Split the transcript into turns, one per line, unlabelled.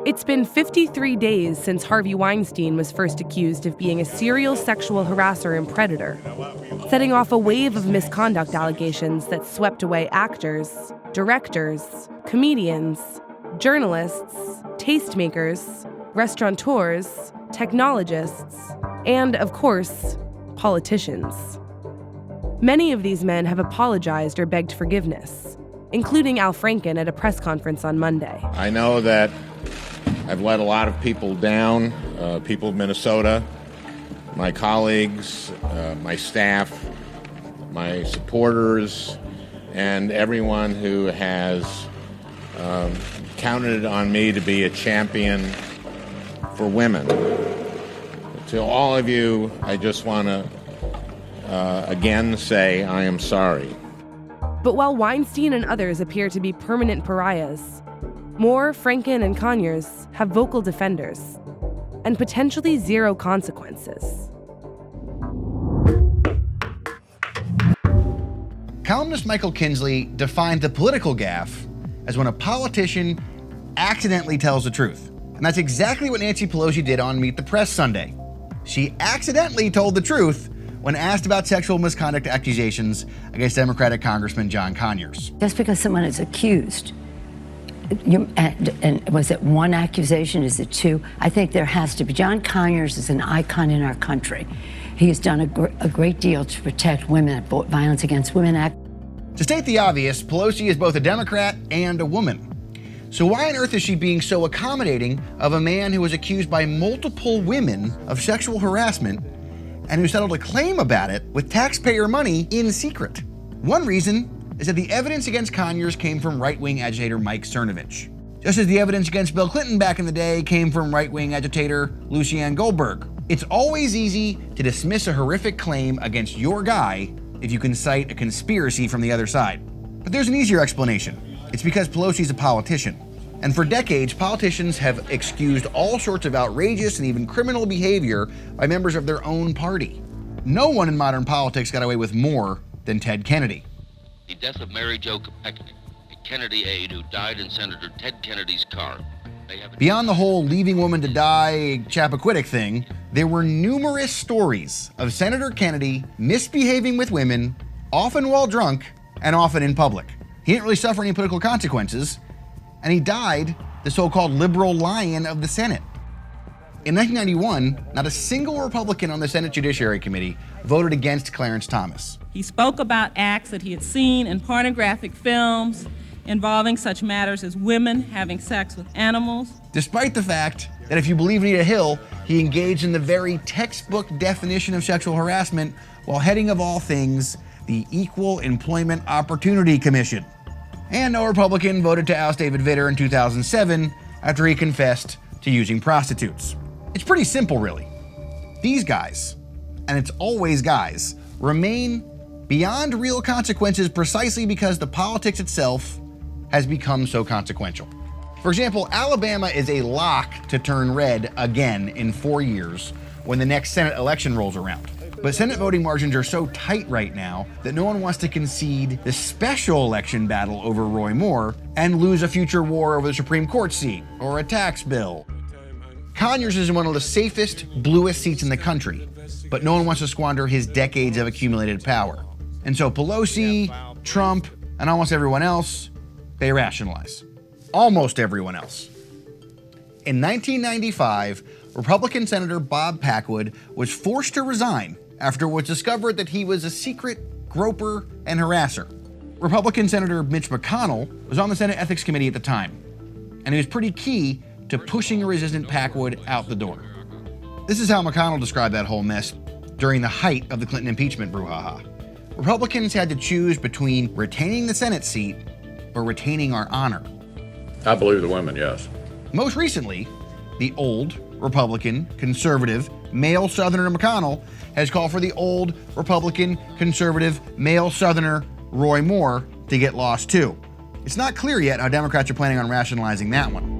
It's been 53 days since Harvey Weinstein was first accused of being a serial sexual harasser and predator, setting off a wave of misconduct allegations that swept away actors, directors, comedians, journalists, tastemakers, restaurateurs, technologists, and, of course, politicians. Many of these men have apologized or begged forgiveness, including Al Franken at a press conference on Monday.
I know that I've let a lot of people down, people of Minnesota, my colleagues, my staff, my supporters, and everyone who has counted on me to be a champion for women. To all of you, I just want to again say I am sorry.
But while Weinstein and others appear to be permanent pariahs, Moore, Franken, and Conyers have vocal defenders and potentially zero consequences.
Columnist Michael Kinsley defined the political gaffe as when a politician accidentally tells the truth. And that's exactly what Nancy Pelosi did on Meet the Press Sunday. She accidentally told the truth when asked about sexual misconduct accusations against Democratic Congressman John Conyers.
Just because someone is accused, and was it one accusation? Is it two? I think there has to be. John Conyers is an icon in our country. He has done a great deal to protect women, Violence Against Women Act.
To state the obvious, Pelosi is both a Democrat and a woman. So why on earth is she being so accommodating of a man who was accused by multiple women of sexual harassment and who settled a claim about it with taxpayer money in secret? One reason is that the evidence against Conyers came from right-wing agitator Mike Cernovich, just as the evidence against Bill Clinton back in the day came from right-wing agitator Lucianne Goldberg. It's always easy to dismiss a horrific claim against your guy if you can cite a conspiracy from the other side. But there's an easier explanation. It's because Pelosi's a politician. And for decades, politicians have excused all sorts of outrageous and even criminal behavior by members of their own party. No one in modern politics got away with more than Ted Kennedy.
The death of Mary Jo Kopechne, a Kennedy aide who died in Senator Ted Kennedy's car.
Beyond the whole leaving woman to die Chappaquiddick thing, there were numerous stories of Senator Kennedy misbehaving with women, often while drunk and often in public. He didn't really suffer any political consequences, and he died the so-called liberal lion of the Senate. In 1991, not a single Republican on the Senate Judiciary Committee voted against Clarence Thomas.
He spoke about acts that he had seen in pornographic films involving such matters as women having sex with animals.
Despite the fact that if you believe Anita Hill, he engaged in the very textbook definition of sexual harassment while heading of all things, the Equal Employment Opportunity Commission. And no Republican voted to oust David Vitter in 2007 after he confessed to using prostitutes. It's pretty simple, really. These guys, and it's always guys, remain beyond real consequences precisely because the politics itself has become so consequential. For example, Alabama is a lock to turn red again in 4 years when the next Senate election rolls around. But Senate voting margins are so tight right now that no one wants to concede the special election battle over Roy Moore and lose a future war over the Supreme Court seat or a tax bill. Conyers is in one of the safest, bluest seats in the country, but no one wants to squander his decades of accumulated power. And so Pelosi, Trump, and almost everyone else, they rationalize. Almost everyone else. In 1995, Republican Senator Bob Packwood was forced to resign after it was discovered that he was a secret groper and harasser. Republican Senator Mitch McConnell was on the Senate Ethics Committee at the time, and he was pretty key to pushing a resistant Packwood out the door. This is how McConnell described that whole mess during the height of the Clinton impeachment brouhaha. Republicans had to choose between retaining the Senate seat or retaining our honor.
I believe the women, yes.
Most recently, the old Republican, conservative, male Southerner McConnell has called for the old Republican, conservative, male Southerner Roy Moore to get lost too. It's not clear yet how Democrats are planning on rationalizing that one.